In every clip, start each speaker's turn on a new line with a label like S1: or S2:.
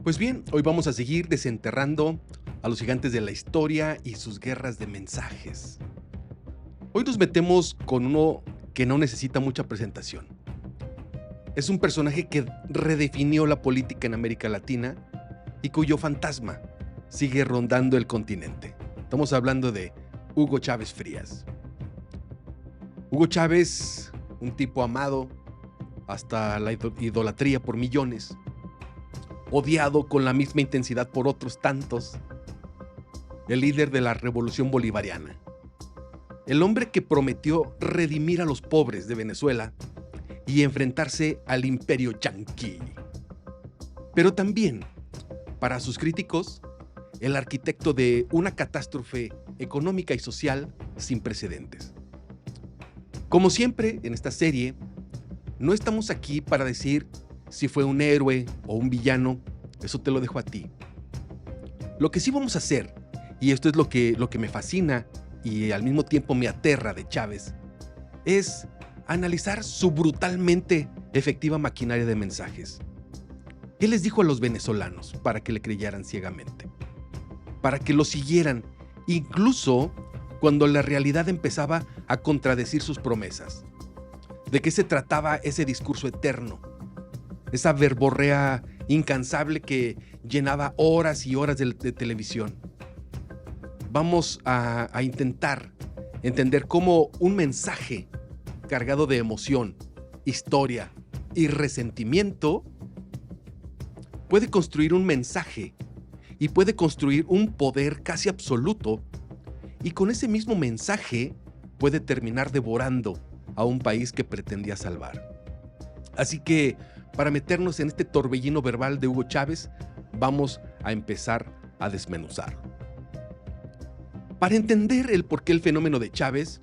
S1: Pues bien, hoy vamos a seguir desenterrando a los gigantes de la historia y sus guerras de mensajes. Hoy nos metemos con uno que no necesita mucha presentación. Es un personaje que redefinió la política en América Latina y cuyo fantasma sigue rondando el continente. Estamos hablando de Hugo Chávez Frías. Hugo Chávez, un tipo amado hasta la idolatría por millones, odiado con la misma intensidad por otros tantos, el líder de la revolución bolivariana, el hombre que prometió redimir a los pobres de Venezuela y enfrentarse al imperio yanqui. Pero también, para sus críticos, el arquitecto de una catástrofe económica y social sin precedentes. Como siempre en esta serie, no estamos aquí para decir si fue un héroe o un villano, eso te lo dejo a ti. Lo que sí vamos a hacer, y esto es lo que me fascina y al mismo tiempo me aterra de Chávez, es analizar su brutalmente efectiva maquinaria de mensajes. ¿Qué les dijo a los venezolanos para que le creyeran ciegamente? Para que lo siguieran, incluso cuando la realidad empezaba a contradecir sus promesas. ¿De qué se trataba ese discurso eterno? Esa verborrea incansable que llenaba horas y horas de televisión. Vamos a intentar entender cómo un mensaje cargado de emoción, historia y resentimiento puede construir un mensaje y puede construir un poder casi absoluto, y con ese mismo mensaje puede terminar devorando a un país que pretendía salvar. Así que, para meternos en este torbellino verbal de Hugo Chávez, vamos a empezar a desmenuzarlo. Para entender el porqué el fenómeno de Chávez,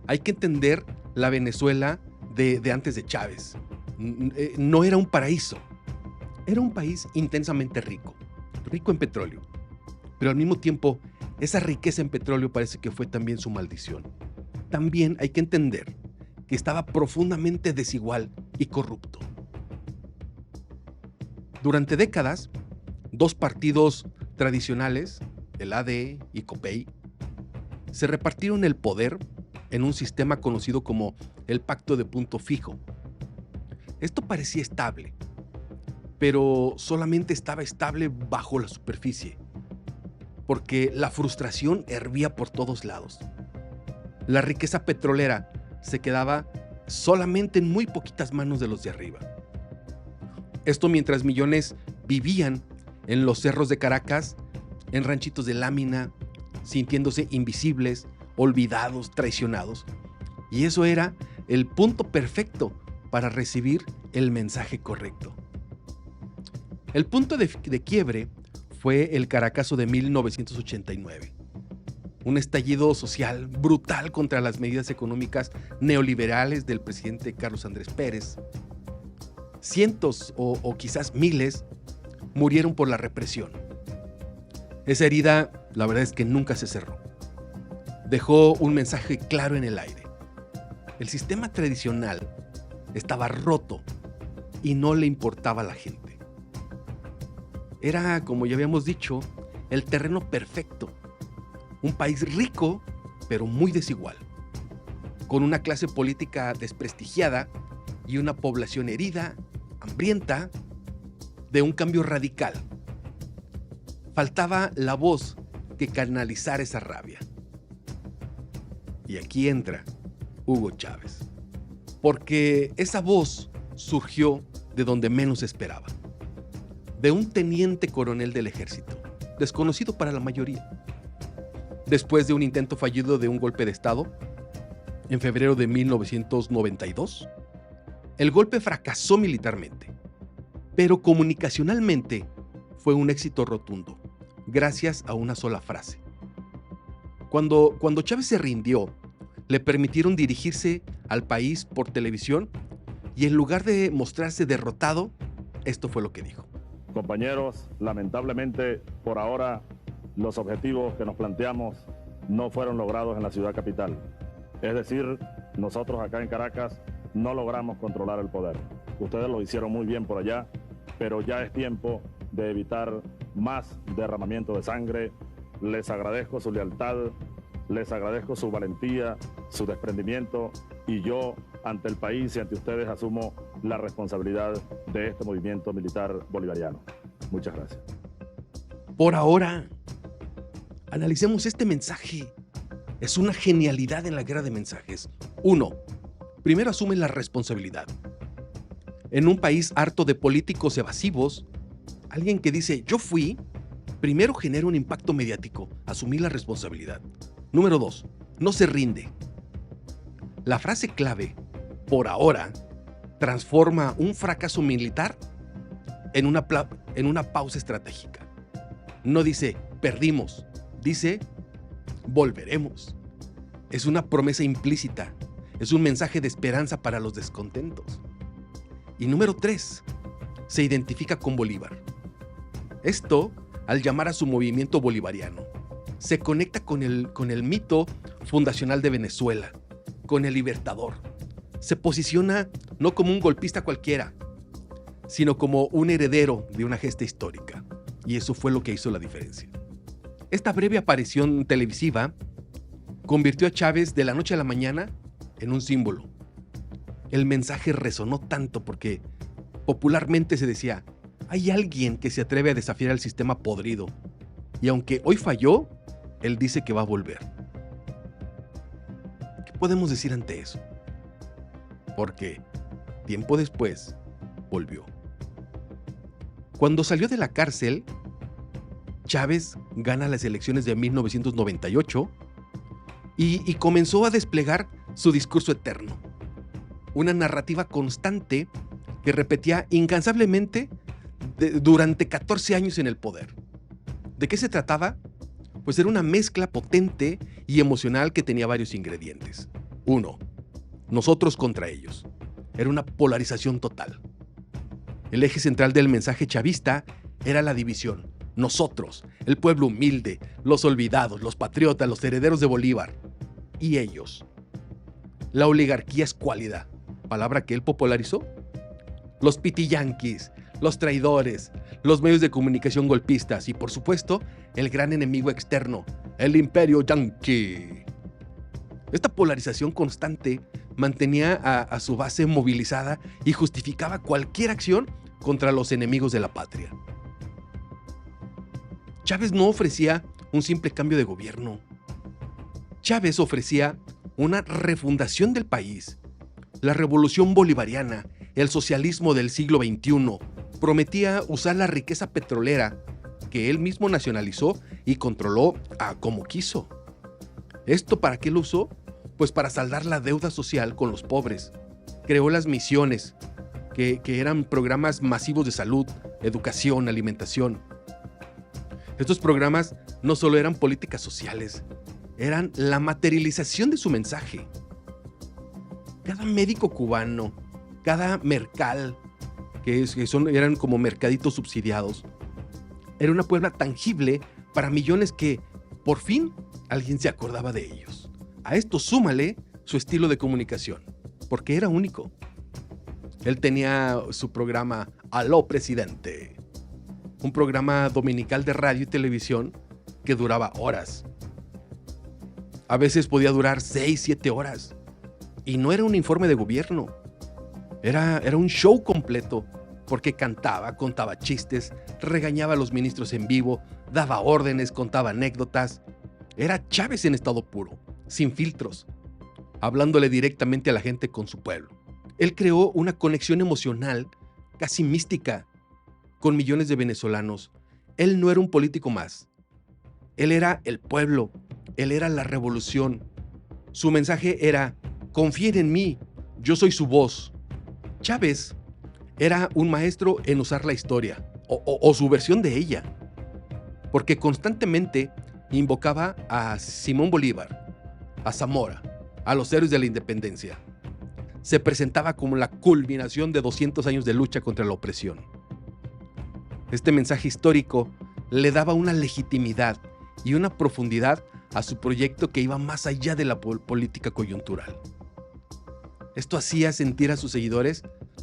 S1: hay que entender la Venezuela de antes de Chávez. No era un paraíso, era un país intensamente rico en petróleo, pero al mismo tiempo, esa riqueza en petróleo parece que fue también su maldición. También hay que entender que estaba profundamente desigual y corrupto. Durante décadas, dos partidos tradicionales, el AD y COPEI, se repartieron el poder en un sistema conocido como el Pacto de Punto Fijo. Esto parecía estable, pero solamente estaba estable bajo la superficie, porque la frustración hervía por todos lados. La riqueza petrolera se quedaba solamente en muy poquitas manos de los de arriba. Esto mientras millones vivían en los cerros de Caracas, en ranchitos de lámina, sintiéndose invisibles, olvidados, traicionados. Y eso era el punto perfecto para recibir el mensaje correcto. El punto de quiebre fue el Caracazo de 1989. Un estallido social brutal contra las medidas económicas neoliberales del presidente Carlos Andrés Pérez. Cientos o quizás miles murieron por la represión. Esa herida, la verdad es que nunca se cerró. Dejó un mensaje claro en el aire. El sistema tradicional estaba roto y no le importaba a la gente. Era, como ya habíamos dicho, el terreno perfecto. Un país rico, pero muy desigual, con una clase política desprestigiada y una población herida, hambrienta, de un cambio radical. Faltaba la voz que canalizara esa rabia. Y aquí entra Hugo Chávez, porque esa voz surgió de donde menos esperaba, de un teniente coronel del ejército, desconocido para la mayoría. Después de un intento fallido de un golpe de Estado, en febrero de 1992, el golpe fracasó militarmente, pero comunicacionalmente fue un éxito rotundo, gracias a una sola frase. Cuando Chávez se rindió, le permitieron dirigirse al país por televisión y en lugar de mostrarse derrotado, esto fue lo que dijo.
S2: Compañeros, lamentablemente, por ahora, los objetivos que nos planteamos no fueron logrados en la ciudad capital. Es decir, nosotros acá en Caracas no logramos controlar el poder. Ustedes lo hicieron muy bien por allá, pero ya es tiempo de evitar más derramamiento de sangre. Les agradezco su lealtad, les agradezco su valentía, su desprendimiento, y yo ante el país y ante ustedes asumo la responsabilidad de este movimiento militar bolivariano. Muchas gracias.
S1: Por ahora, analicemos este mensaje. Es una genialidad en la guerra de mensajes. 1. Primero asume la responsabilidad. En un país harto de políticos evasivos, alguien que dice, yo fui, primero genera un impacto mediático, asumir la responsabilidad. Número 2, no se rinde. La frase clave, por ahora, transforma un fracaso militar en una pausa estratégica. No dice, perdimos, dice, volveremos. Es una promesa implícita, es un mensaje de esperanza para los descontentos. Y número 3, se identifica con Bolívar. Esto, al llamar a su movimiento bolivariano, se conecta con el mito fundacional de Venezuela, con el libertador. Se posiciona no como un golpista cualquiera, sino como un heredero de una gesta histórica. Y eso fue lo que hizo la diferencia. Esta breve aparición televisiva convirtió a Chávez de la noche a la mañana en un símbolo. El mensaje resonó tanto porque popularmente se decía, hay alguien que se atreve a desafiar al sistema podrido. Y aunque hoy falló, él dice que va a volver. ¿Qué podemos decir ante eso? Porque tiempo después volvió. Cuando salió de la cárcel, Chávez gana las elecciones de 1998 y comenzó a desplegar su discurso eterno. Una narrativa constante que repetía incansablemente durante 14 años en el poder. ¿De qué se trataba? Pues era una mezcla potente y emocional que tenía varios ingredientes. 1. Nosotros contra ellos. Era una polarización total. El eje central del mensaje chavista era la división. Nosotros, el pueblo humilde, los olvidados, los patriotas, los herederos de Bolívar. Y ellos. La oligarquía escuálida, palabra que él popularizó. Los pitiyanquis, los traidores, los medios de comunicación golpistas y, por supuesto, el gran enemigo externo, el imperio yanqui. Esta polarización constante mantenía a su base movilizada y justificaba cualquier acción contra los enemigos de la patria. Chávez no ofrecía un simple cambio de gobierno. Chávez ofrecía una refundación del país. La revolución bolivariana, el socialismo del siglo XXI, prometía usar la riqueza petrolera que él mismo nacionalizó y controló como quiso. ¿Esto para qué lo usó? Pues para saldar la deuda social con los pobres. Creó las misiones, que eran programas masivos de salud, educación, alimentación. Estos programas no solo eran políticas sociales, eran la materialización de su mensaje. Cada médico cubano, cada mercal, eran como mercaditos subsidiados, era una prueba tangible para millones que, por fin, alguien se acordaba de ellos. A esto súmale su estilo de comunicación, porque era único. Él tenía su programa Aló Presidente, un programa dominical de radio y televisión que duraba horas. A veces podía durar 6, 7 horas. Y no era un informe de gobierno. Era un show completo, porque cantaba, contaba chistes, regañaba a los ministros en vivo, daba órdenes, contaba anécdotas. Era Chávez en estado puro, sin filtros, hablándole directamente a la gente con su pueblo. Él creó una conexión emocional, casi mística, con millones de venezolanos. Él no era un político más. Él era el pueblo, él era la revolución. Su mensaje era: confíen en mí, yo soy su voz. Chávez era un maestro en usar la historia, o su versión de ella, porque constantemente invocaba a Simón Bolívar, a Zamora, a los héroes de la independencia. Se presentaba como la culminación de 200 años de lucha contra la opresión. Este mensaje histórico le daba una legitimidad y una profundidad a su proyecto que iba más allá de la política coyuntural. Esto hacía sentir a sus seguidores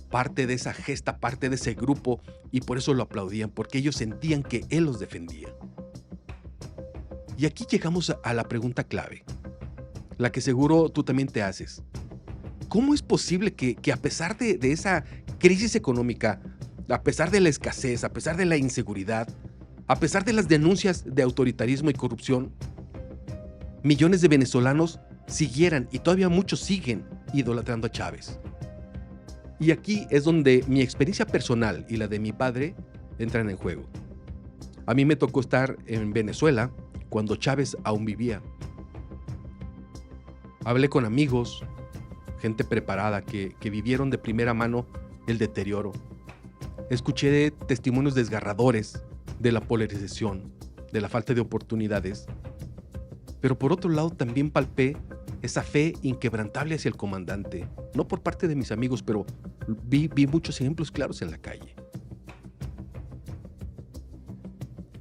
S1: parte de esa gesta, parte de ese grupo, y por eso lo aplaudían, porque ellos sentían que él los defendía. Y aquí llegamos a la pregunta clave, la que seguro tú también te haces. ¿Cómo es posible que a pesar de esa crisis económica, a pesar de la escasez, a pesar de la inseguridad, a pesar de las denuncias de autoritarismo y corrupción, millones de venezolanos siguieran, y todavía muchos siguen, idolatrando a Chávez? Y aquí es donde mi experiencia personal y la de mi padre entran en juego. A mí me tocó estar en Venezuela cuando Chávez aún vivía. Hablé con amigos, gente preparada que vivieron de primera mano el deterioro. Escuché testimonios desgarradores de la polarización, de la falta de oportunidades. Pero por otro lado también palpé esa fe inquebrantable hacia el comandante. No por parte de mis amigos, pero vi muchos ejemplos claros en la calle.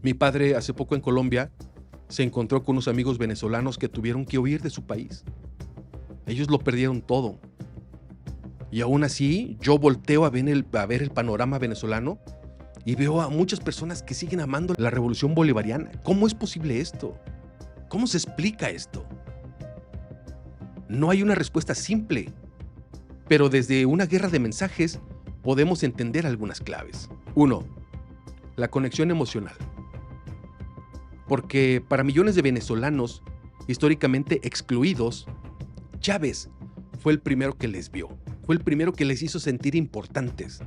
S1: Mi padre hace poco en Colombia se encontró con unos amigos venezolanos que tuvieron que huir de su país. Ellos lo perdieron todo. Y aún así, yo volteo a ver el panorama venezolano y veo a muchas personas que siguen amando la revolución bolivariana. ¿Cómo es posible esto? ¿Cómo se explica esto? No hay una respuesta simple, pero desde una guerra de mensajes podemos entender algunas claves. 1. La conexión emocional. Porque para millones de venezolanos, históricamente excluidos, Chávez fue el primero que les vio, fue el primero que les hizo sentir importantes.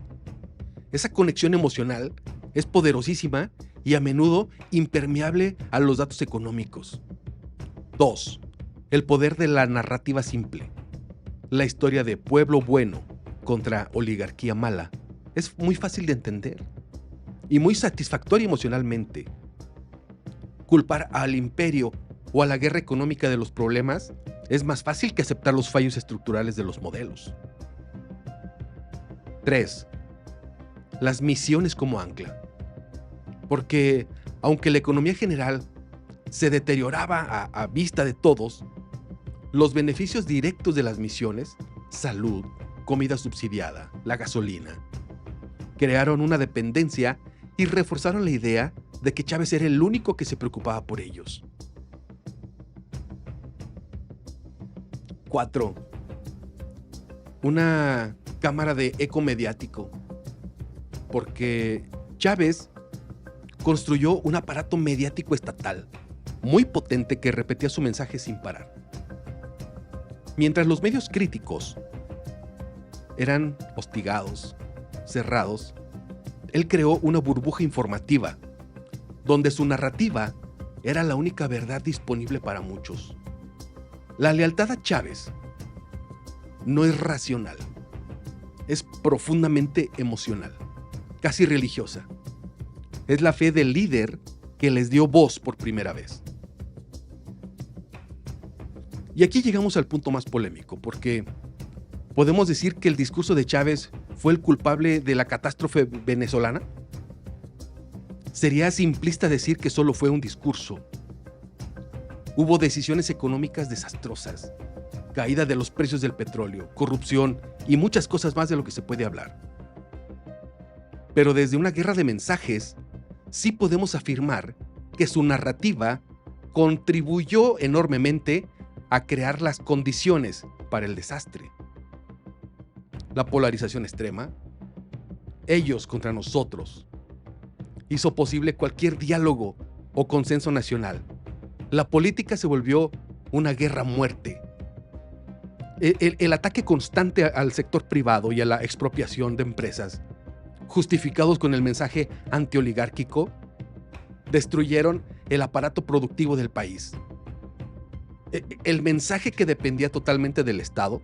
S1: Esa conexión emocional es poderosísima y a menudo impermeable a los datos económicos. 2. El poder de la narrativa simple. La historia de pueblo bueno contra oligarquía mala es muy fácil de entender y muy satisfactoria emocionalmente. Culpar al imperio o a la guerra económica de los problemas es más fácil que aceptar los fallos estructurales de los modelos. 3. Las misiones como ancla. Porque aunque la economía general se deterioraba a vista de todos, los beneficios directos de las misiones, salud, comida subsidiada, la gasolina, crearon una dependencia y reforzaron la idea de que Chávez era el único que se preocupaba por ellos. 4. Una cámara de eco mediático, porque Chávez construyó un aparato mediático estatal muy potente que repetía su mensaje sin parar. Mientras los medios críticos eran hostigados, cerrados, él creó una burbuja informativa donde su narrativa era la única verdad disponible para muchos. La lealtad a Chávez no es racional, es profundamente emocional, casi religiosa. Es la fe del líder que les dio voz por primera vez. Y aquí llegamos al punto más polémico, porque ¿podemos decir que el discurso de Chávez fue el culpable de la catástrofe venezolana? Sería simplista decir que solo fue un discurso. Hubo decisiones económicas desastrosas, caída de los precios del petróleo, corrupción y muchas cosas más de lo que se puede hablar. Pero desde una guerra de mensajes, sí podemos afirmar que su narrativa contribuyó enormemente a crear las condiciones para el desastre. La polarización extrema, ellos contra nosotros, hizo posible cualquier diálogo o consenso nacional. La política se volvió una guerra a muerte. El ataque constante al sector privado y a la expropiación de empresas, justificados con el mensaje antioligárquico, destruyeron el aparato productivo del país. El mensaje que dependía totalmente del Estado,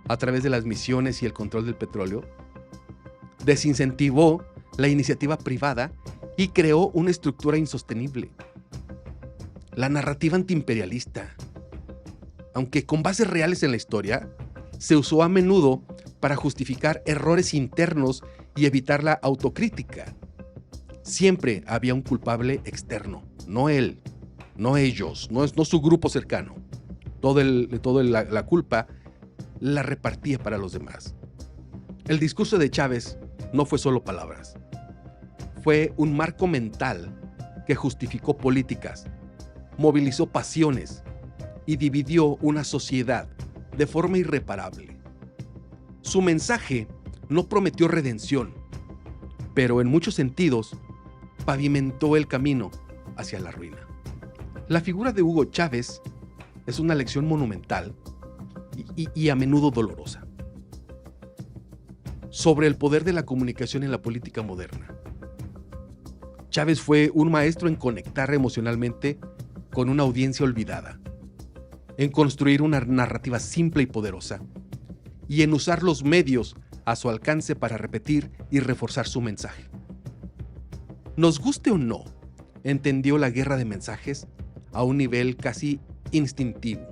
S1: a través de las misiones y el control del petróleo, desincentivó la iniciativa privada y creó una estructura insostenible. La narrativa antiimperialista, aunque con bases reales en la historia, se usó a menudo para justificar errores internos y evitar la autocrítica. Siempre había un culpable externo, no él, no ellos, no su grupo cercano. La culpa la repartía para los demás. El discurso de Chávez no fue solo palabras. Fue un marco mental que justificó políticas, movilizó pasiones y dividió una sociedad de forma irreparable. Su mensaje no prometió redención, pero en muchos sentidos pavimentó el camino hacia la ruina. La figura de Hugo Chávez es una lección monumental y a menudo dolorosa sobre el poder de la comunicación en la política moderna. Chávez fue un maestro en conectar emocionalmente con una audiencia olvidada, en construir una narrativa simple y poderosa, y en usar los medios a su alcance para repetir y reforzar su mensaje. Nos guste o no, entendió la guerra de mensajes a un nivel casi instintivo.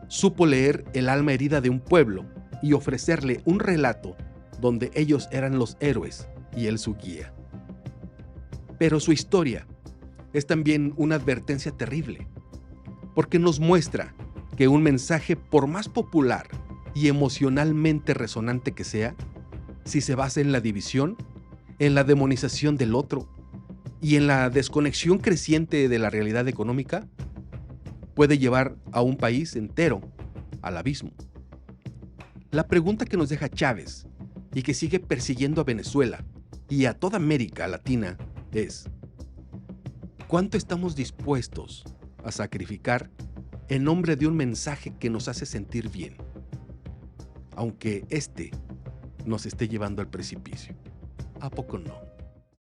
S1: Supo leer el alma herida de un pueblo y ofrecerle un relato donde ellos eran los héroes y él su guía. Pero su historia es también una advertencia terrible, porque nos muestra que un mensaje, por más popular y emocionalmente resonante que sea, si se basa en la división, en la demonización del otro y en la desconexión creciente de la realidad económica, puede llevar a un país entero al abismo. La pregunta que nos deja Chávez y que sigue persiguiendo a Venezuela y a toda América Latina es: ¿cuánto estamos dispuestos a sacrificar en nombre de un mensaje que nos hace sentir bien, aunque este nos esté llevando al precipicio? ¿A poco no?